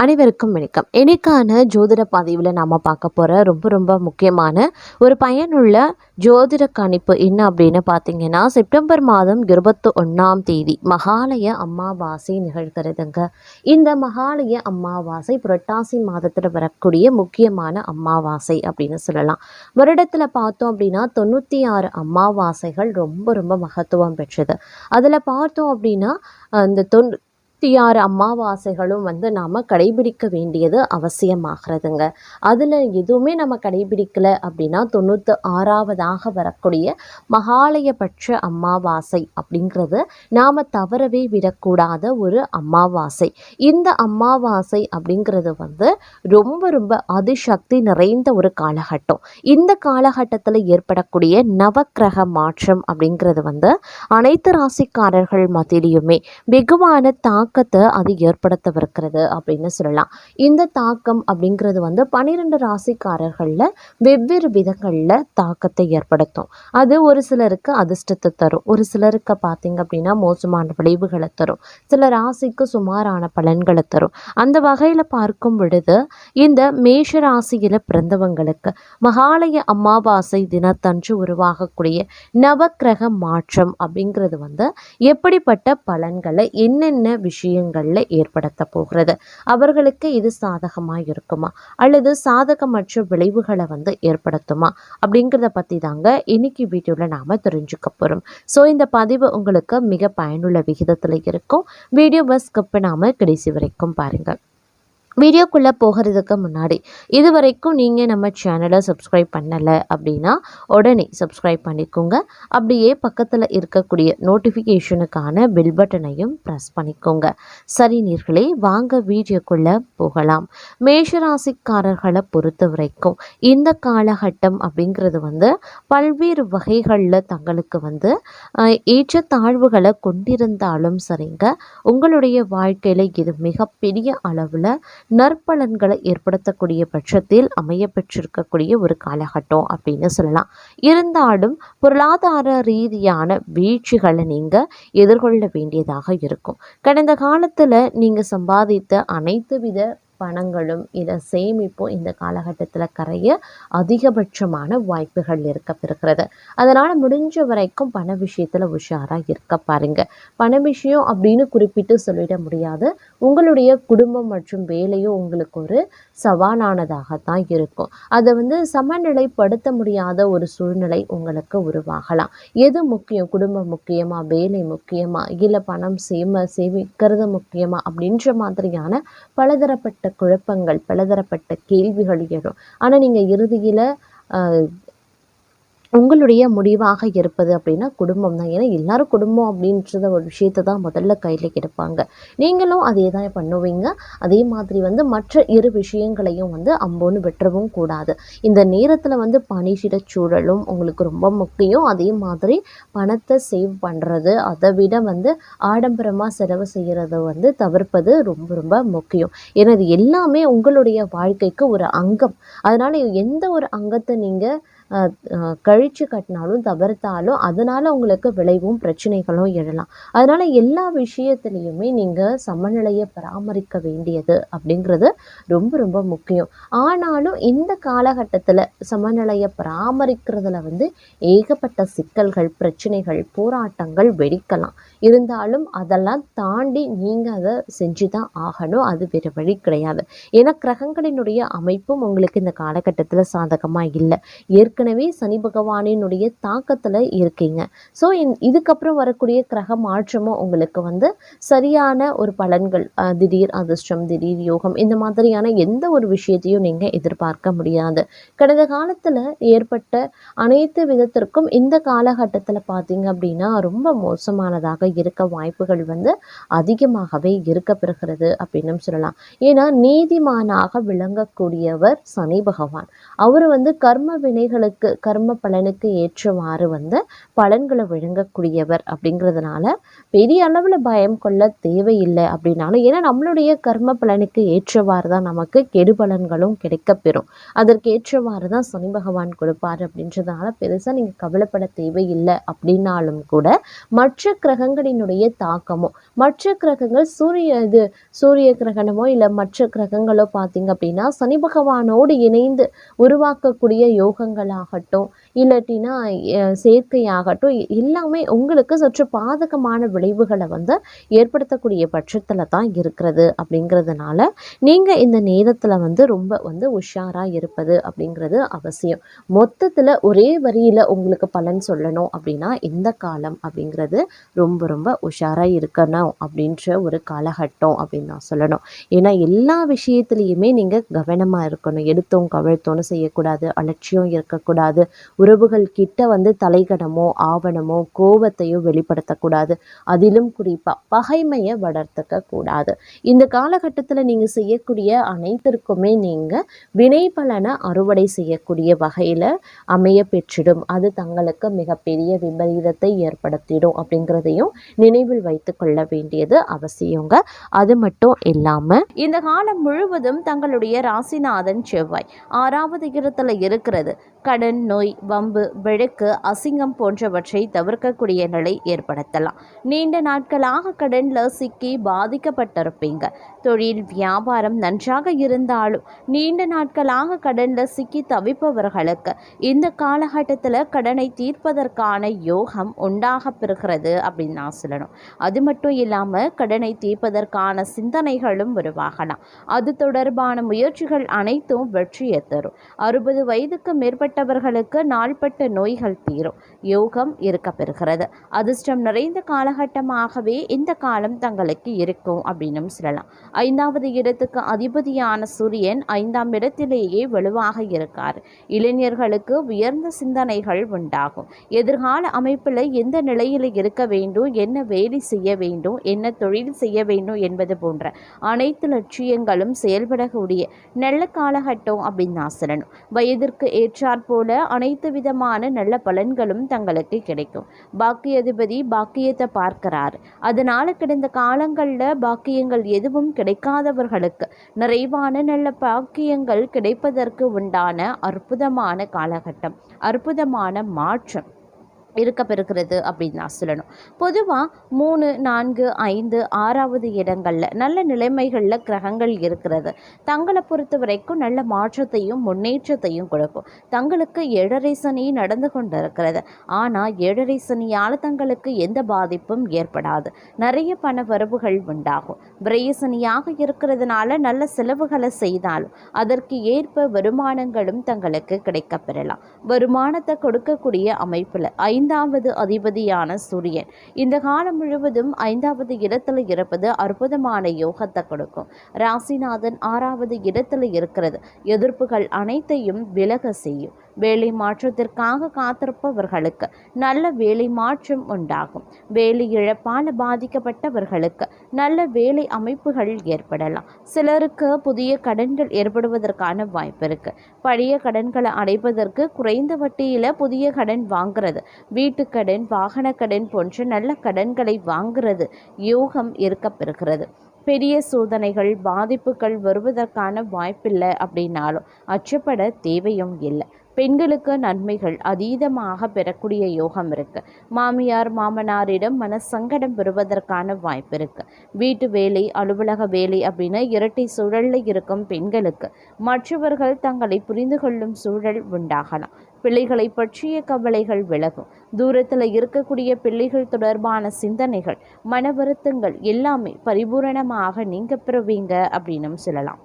அனைவருக்கும் வணக்கம். இன்னைக்கான ஜோதிட பதிவில் நாம் பார்க்க போகிற ரொம்ப முக்கியமான ஒரு பயனுள்ள ஜோதிட கணிப்பு என்ன அப்படின்னு பார்த்தீங்கன்னா, செப்டம்பர் மாதம் 21ஆம் தேதி மகாலய அமாவாசை நிகழ்கிறதுங்க. இந்த மகாலய அமாவாசை புரட்டாசி மாதத்தில் வரக்கூடிய முக்கியமான அமாவாசை அப்படின்னு சொல்லலாம். வருடத்தில் பார்த்தோம் அப்படின்னா 96 அமாவாசைகள் ரொம்ப மகத்துவம் பெற்றது. அதில் பார்த்தோம் அப்படின்னா இந்த 96 அமாவாசைகளும் நாம் கடைபிடிக்க வேண்டியது அவசியமாகிறதுங்க. அதில் எதுவுமே நம்ம கடைபிடிக்கலை அப்படின்னா 96ஆவதாக வரக்கூடிய மகாலயபட்ச அமாவாசை அப்படிங்கிறது நாம் தவறவே விடக்கூடாத ஒரு அமாவாசை. இந்த அமாவாசை அப்படிங்கிறது ரொம்ப அதிசக்தி நிறைந்த ஒரு காலகட்டம். இந்த காலகட்டத்தில் ஏற்படக்கூடிய நவக்கிரக மாற்றம் அப்படிங்கிறது அனைத்து ராசிக்காரர்கள் மத்தியிலையுமே வெகுவான தாக்கத்தை அது ஏற்படுத்தவிருக்கிறது அப்படின்னு சொல்லலாம். இந்த தாக்கம் அப்படிங்கிறது 12 ராசிக்காரர்களில் வெவ்வேறு விதங்களில் தாக்கத்தை ஏற்படுத்தும். அது ஒரு சிலருக்கு அதிர்ஷ்டத்தை தரும், ஒரு சிலருக்கு பார்த்தீங்க அப்படின்னா மோசமான விளைவுகளை தரும், சில ராசிக்கு சுமாரான பலன்களை தரும். அந்த வகையில் பார்க்கும் பொழுது இந்த மேஷ ராசியில் பிறந்தவங்களுக்கு மகாலய அமாவாசை தினத்தன்று உருவாகக்கூடிய நவக்கிரக மாற்றம் அப்படிங்கிறது எப்படிப்பட்ட பலன்களை என்னென்ன விஷயங்கள்ல ஏற்படுத்த போகிறது, அவர்களுக்கு இது சாதகமாக இருக்குமா அல்லது சாதகமற்ற விளைவுகளை ஏற்படுத்துமா அப்படிங்கிறத பற்றி தாங்க இன்னைக்கு வீடியோவில் நாம் தெரிஞ்சுக்க போகிறோம். ஸோ இந்த பதிவு உங்களுக்கு மிக பயனுள்ள விகிதத்தில் இருக்கும். வீடியோவை ஸ்கிப் பண்ணாமல் கடைசி வரைக்கும் பாருங்கள். வீடியோக்குள்ளே போகிறதுக்கு முன்னாடி இது வரைக்கும் நீங்கள் நம்ம சேனலை சப்ஸ்கிரைப் பண்ணலை அப்படின்னா உடனே சப்ஸ்கிரைப் பண்ணிக்கோங்க. அப்படியே பக்கத்தில் இருக்கக்கூடிய நோட்டிஃபிகேஷனுக்கான பெல் பட்டனையும் ப்ரெஸ் பண்ணிக்கோங்க. சரி நேயர்களே, வாங்க வீடியோக்குள்ளே போகலாம். மேஷராசிக்காரர்களை பொறுத்த வரைக்கும் இந்த காலகட்டம் அப்படிங்கிறது பல்வேறு வகைகளில் தங்களுக்கு ஏற்றத்தாழ்வுகளை கொண்டிருந்தாலும் சரிங்க, உங்களுடைய வாழ்க்கையில் இது மிகப்பெரிய அளவில் நற்பலன்களை ஏற்படுத்தக்கூடிய பட்சத்தில் அமைய பெற்றிருக்கக்கூடிய ஒரு காலகட்டம் அப்படின்னு சொல்லலாம். இருந்தாலும் பொருளாதார ரீதியான வீழ்ச்சிகளை நீங்கள் எதிர்கொள்ள வேண்டியதாக இருக்கும். கடந்த காலத்தில் நீங்கள் சம்பாதித்த அனைத்து வித பணங்களும் இதை சேமிப்பும் இந்த காலகட்டத்தில் கரைய அதிகபட்சமான வாய்ப்புகள் இருக்கப்பெறுகிறது. அதனால் முடிஞ்ச வரைக்கும் பண விஷயத்தில் உஷாராக இருக்க பாருங்க. பண விஷயம் அப்படின்னு குறிப்பிட்டு சொல்லிட முடியாது. உங்களுடைய குடும்பம் மற்றும் வேலையும் உங்களுக்கு ஒரு சவாலானதாகத்தான் இருக்கும். அதை சமநிலைப்படுத்த முடியாத ஒரு சூழ்நிலை உங்களுக்கு உருவாகலாம். எது முக்கியம், குடும்பம் முக்கியமா, வேலை முக்கியமா, இல்லை பணம் சேமிக்கிறது முக்கியமா அப்படின்ற மாதிரியான பலதரப்பட்ட குழப்பங்கள், பலதரப்பட்ட கேள்விகள் எழும். ஆனால் நீங்கள் இறுதியில் உங்களுடைய முடிவாக இருப்பது அப்படின்னா குடும்பம் தான். ஏன்னா எல்லாரும் குடும்பம் அப்படின்றத ஒரு விஷயத்தை தான் முதல்ல கையில் எடுப்பாங்க. நீங்களும் அதே தான் பண்ணுவீங்க. அதே மாதிரி மற்ற இரு விஷயங்களையும் அம்போன்னு விட்டுறவும் கூடாது. இந்த நேரத்தில் பணிச்சிட சூழலும் உங்களுக்கு ரொம்ப முக்கியம். அதே மாதிரி பணத்தை சேவ் பண்ணுறது, அதை விட ஆடம்பரமாக செலவு செய்கிறது தவிர்ப்பது ரொம்ப முக்கியம். ஏன்னா இது எல்லாமே உங்களுடைய வாழ்க்கைக்கு ஒரு அங்கம். அதனால் எந்த ஒரு அங்கத்தை நீங்கள் கழிச்சு கட்டினாலும் தவிர்த்தாலும் அதனால் உங்களுக்கு விளைவும் பிரச்சனைகளும் எழலாம். அதனால் எல்லா விஷயத்துலேயுமே நீங்கள் சமநிலையை பராமரிக்க வேண்டியது அப்படிங்கிறது ரொம்ப முக்கியம். ஆனாலும் இந்த காலகட்டத்தில் சமநிலையை பராமரிக்கிறதுல ஏகப்பட்ட சிக்கல்கள், பிரச்சனைகள், போராட்டங்கள் வெடிக்கலாம். இருந்தாலும் அதெல்லாம் தாண்டி நீங்கள் அதை செஞ்சு தான் ஆகணும். அது வேறு வழி கிடையாது. ஏன்னா கிரகங்களினுடைய அமைப்பும் உங்களுக்கு இந்த காலகட்டத்தில் சாதகமாக இல்லை. ஏற்கனவே சனி பகவானினுடைய தாக்கத்தில் இருக்கீங்க. ஸோ இதுக்கப்புறம் வரக்கூடிய கிரக மாற்றமும் உங்களுக்கு சரியான ஒரு பலன்கள், திடீர் அதிர்ஷ்டம், திடீர் யோகம், இந்த மாதிரியான எந்த ஒரு விஷயத்தையும் நீங்கள் எதிர்பார்க்க முடியாது. கடந்த காலத்தில் ஏற்பட்ட அனைத்து விதத்திற்கும் இந்த காலகட்டத்தில் பார்த்தீங்க அப்படின்னா ரொம்ப மோசமானதாக இருக்க வாய்ப்புகள் அதிகமாகவே இருக்க பெறுகிறது அப்படின்னு சொல்லலாம். ஏன்னா நீதிமானாக விளங்கக்கூடியவர் சனி பகவான். அவர் கர்ம வினைகளுக்கு உங்களுக்கு கர்ம பலனுக்கு ஏற்றவாறு பலன்களை வழங்கக்கூடியவர் அப்படிங்கிறதுனால பெரிய அளவில் பயம் கொள்ள தேவையில்லை அப்படின்னாலும், ஏன்னா நம்மளுடைய கர்ம பலனுக்கு ஏற்றவாறு தான் நமக்கு கெடு பலன்களும் கிடைக்கப்பெறும். அதற்கு ஏற்றவாறு தான் சனி பகவான் கொடுப்பார் அப்படின்றதுனால பெருசாக நீங்கள் கவலைப்பட தேவையில்லை. அப்படின்னாலும் கூட மற்ற கிரகங்களினுடைய தாக்கமோ, மற்ற கிரகங்கள் சூரிய கிரகணமோ இல்லை மற்ற கிரகங்களோ பார்த்தீங்க அப்படின்னா சனி பகவானோடு இணைந்து உருவாக்கக்கூடிய யோகங்களாகட்டும் இல்லாட்டினா சேர்க்கையாகட்டும் எல்லாமே உங்களுக்கு சற்று பாதகமான விளைவுகளை ஏற்படுத்தக்கூடிய பட்சத்தில் தான் இருக்கிறது. அப்படிங்கிறதுனால நீங்கள் இந்த நேரத்தில் ரொம்ப உஷாராக இருப்பது அப்படிங்கிறது அவசியம். மொத்தத்தில் ஒரே வரியில் உங்களுக்கு பலன் சொல்லணும் அப்படின்னா இந்த காலம் அப்படிங்கிறது ரொம்ப ரொம்ப உஷாராக இருக்கணும் அப்படின்ற ஒரு காலகட்டம் அப்படின்னு நான் சொல்லணும். ஏன்னா எல்லா விஷயத்துலேயுமே நீங்கள் கவனமாக இருக்கணும். எடுத்தோம் கவிழ்த்தோன்னு செய்யக்கூடாது, அலட்சியம் இருக்கக்கூடாது, உறவுகள் கிட்ட தலைகணமோ ஆவணமோ கோபத்தையோ வெளிப்படுத்தக்கூடாது, அதிலும் குறிப்பாக பகைமையை வளர்த்துக்க கூடாது. இந்த காலகட்டத்தில் நீங்கள் செய்யக்கூடிய அனைத்திற்குமே நீங்கள் வினை பலனை அறுவடை செய்யக்கூடிய வகையில் அமைய பெற்றிடும். அது தங்களுக்கு மிகப்பெரிய விபரீதத்தை ஏற்படுத்திடும் அப்படிங்கிறதையும் நினைவில் வைத்து கொள்ள வேண்டியது அவசியங்க. அது மட்டும் இல்லாமல் இந்த காலம் முழுவதும் தங்களுடைய ராசிநாதன் செவ்வாய் 6வது இடத்துல இருக்கிறது. கடன், நோய், வம்பு, வழக்கு, அசிங்கம் போன்றவற்றை தவிர்க்கக்கூடிய நிலை ஏற்படுத்தலாம். நீண்ட நாட்களாக கடன்ல சிக்கி பாதிக்கப்பட்டிருப்பீங்க. தொழில் வியாபாரம் நன்றாக இருந்தாலும் நீண்ட நாட்களாக கடன்ல சிக்கி தவிப்பவர்களுக்கு இந்த காலகட்டத்தில் கடனை தீர்ப்பதற்கான யோகம் உண்டாக பெறுகிறது அப்படின்னு நான் சொல்லணும். அது மட்டும் இல்லாமல் கடனை தீர்ப்பதற்கான சிந்தனைகளும் உருவாகலாம். அது தொடர்பான முயற்சிகள் அனைத்தும் வெற்றியை தரும். 60 வயதுக்கு மேற்பட்டவர்களுக்கு நாள்பட்ட நோய்கள் தீரும். யோகம் இருக்க பெறுகிறது. அதிர்ஷ்டம் நிறைந்த காலகட்டமாகவே இந்த காலம் தங்களுக்கு இருக்கும் அப்படின்னு சொல்லலாம். 5வது இடத்துக்கு அதிபதியான சூரியன் 5ஆம் இடத்திலேயே வலுவாக இருக்கார். இளைஞர்களுக்கு உயர்ந்த சிந்தனைகள் உண்டாகும். எதிர்கால அமைப்பில் எந்த நிலையில் இருக்க வேண்டும், என்ன வேலை செய்ய வேண்டும், என்ன தொழில் செய்ய வேண்டும் என்பது போன்ற அனைத்து லட்சியங்களும் செயல்படக்கூடிய நல்ல காலகட்டம் அப்படின்னு நான் சொல்லணும். வயதிற்கு ஏற்றாற் போல அனைத்து விதமான நல்ல பலன்களும் தங்களுக்கு கிடைக்கும். பாக்கியாதிபதி பாக்கியத்தை பார்க்கிறார். அதனால கடந்த காலங்களில் பாக்கியங்கள் எதுவும் கிடைக்காதவர்களுக்கு நிறைவான நல்ல பாக்கியங்கள் கிடைப்பதற்கு உண்டான அற்புதமான காலகட்டம், அற்புதமான மாற்றம் இருக்க பெறுகிறது அப்படின்னு நான் சொல்லணும். பொதுவாக 3, 4, 5, 6வது இடங்களில் நல்ல நிலைமைகளில் கிரகங்கள் இருக்கிறது. தங்களை பொறுத்த வரைக்கும் நல்ல மாற்றத்தையும் முன்னேற்றத்தையும் கொடுக்கும். தங்களுக்கு 7.5 சனி நடந்து கொண்டு இருக்கிறது. ஆனால் 7.5 சனியால் தங்களுக்கு எந்த பாதிப்பும் ஏற்படாது. நிறைய பண வரவுகள் உண்டாகும். விரய சனியாக இருக்கிறதுனால நல்ல செலவுகளை செய்தாலும் அதற்கு ஏற்ப வருமானங்களும் தங்களுக்கு கிடைக்கப்பெறலாம். வருமானத்தை கொடுக்கக்கூடிய அமைப்பில் 5வது அதிபதியான சூரியன் இந்த காலம் முழுவதும் 5வது இடத்துல இருப்பது அற்புதமான யோகத்தை கொடுக்கும். ராசிநாதன் 6வது இடத்துல இருக்கிறது. எதிர்ப்புகள் அனைத்தையும் விலக செய்யும். வேலை மாற்றத்திற்காக காத்திருப்பவர்களுக்கு நல்ல வேலை மாற்றம் உண்டாகும். வேலை இழப்பால் பாதிக்கப்பட்டவர்களுக்கு நல்ல வேலை அமைப்புகள் ஏற்படலாம். சிலருக்கு புதிய கடன்கள் ஏற்படுவதற்கான வாய்ப்பு இருக்கு. பழைய கடன்களை அடைப்பதற்கு குறைந்த வட்டியில புதிய கடன் வாங்குறது, வீட்டுக்கடன், வாகன கடன் போன்ற நல்ல கடன்களை வாங்குறது யோகம் இருக்க பெறுகிறது. பெரிய சோதனைகள், பாதிப்புகள் வருவதற்கான வாய்ப்பில்லை அப்படின்னாலும் அச்சப்பட தேவையும் இல்லை. பெண்களுக்கு நன்மைகள் அதீதமாக பெறக்கூடிய யோகம் இருக்கு. மாமியார் மாமனாரிடம் மனசங்கடம் பெறுவதற்கான வாய்ப்பு இருக்கு. வீட்டு வேலை, அலுவலக வேலை அப்படின்னு இரட்டை சூழல்ல இருக்கும் பெண்களுக்கு மற்றவர்கள் தங்களை புரிந்து கொள்ளும் சூழல் உண்டாகலாம். பிள்ளைகளை பற்றிய கவலைகள் விலகும். தூரத்தில் இருக்கக்கூடிய பிள்ளைகள் தொடர்பான சிந்தனைகள், மன வருத்தங்கள் எல்லாமே பரிபூரணமாக நீங்க பெறுவீங்க அப்படின்னு சொல்லலாம்.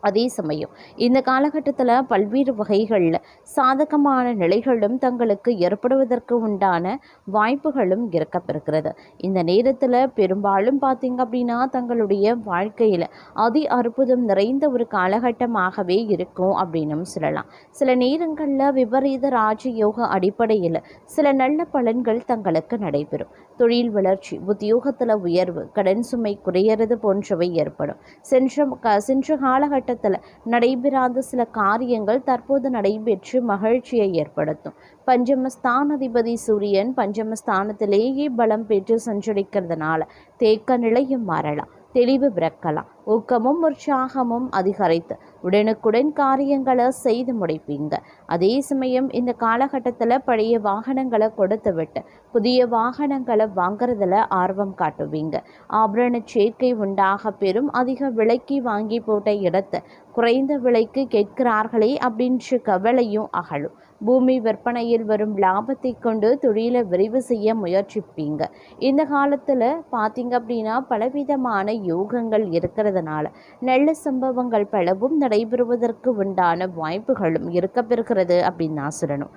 அதே சமயம் இந்த காலகட்டத்தில் பல்வேறு வகைகளில் சாதகமான நிலைகளும் தங்களுக்கு ஏற்படுவதற்கு உண்டான வாய்ப்புகளும் இருக்கப்பெறுகிறது. இந்த நேரத்தில் பெரும்பாலும் பார்த்திங்க அப்படின்னா தங்களுடைய வாழ்க்கையில் அதி அற்புதம் நிறைந்த ஒரு காலகட்டமாகவே இருக்கும் அப்படின்னும் சொல்லலாம். சில நேரங்களில் விபரீத ராஜயோக அடிப்படையில் சில நல்ல பலன்கள் தங்களுக்கு நடைபெறும். தொழில் வளர்ச்சி, உத்தியோகத்தில் உயர்வு, கடன் சுமை குறையிறது போன்றவை ஏற்படும். சென்ற காலகட்டத்தில் நடைபெறாத சில காரியங்கள் தற்போது நடைபெற்று மகிழ்ச்சியை ஏற்படுத்தும். பஞ்சமஸ்தானாதிபதி சூரியன் பஞ்சமஸ்தானத்திலேயே பலம் பெற்று சஞ்சரிக்கிறதுனால தேக்க நிலையும் மாறலாம், தெளிவு பிறக்கலாம், ஊக்கமும் உற்சாகமும் அதிகரித்து உடனுக்குடன் காரியங்களை செய்து முடிப்பீங்க. அதே சமயம் இந்த காலகட்டத்தில் பழைய வாகனங்களை கொடுத்து விட்டு புதிய வாகனங்களை வாங்குறதுல ஆர்வம் காட்டுவீங்க. ஆபரண சேர்க்கை உண்டாக பெறும். அதிக விலைக்கு வாங்கி போட்ட இடத்தை குறைந்த விலைக்கு கேட்கிறார்களே அப்படின்ற கவலையும் அகலும். பூமி விற்பனையில் வரும் லாபத்தை கொண்டு தொழிலை விரிவு செய்ய முயற்சிப்பீங்க. இந்த காலத்தில் பார்த்தீங்க அப்படின்னா பலவிதமான யோகங்கள் இருக்கிறதுனால நல்ல சம்பவங்கள் பலவும் நடைபெறுவதற்கு உண்டான வாய்ப்புகளும் இருக்கப்பெறுகிறது அப்படின்னு நான் சொல்லணும்.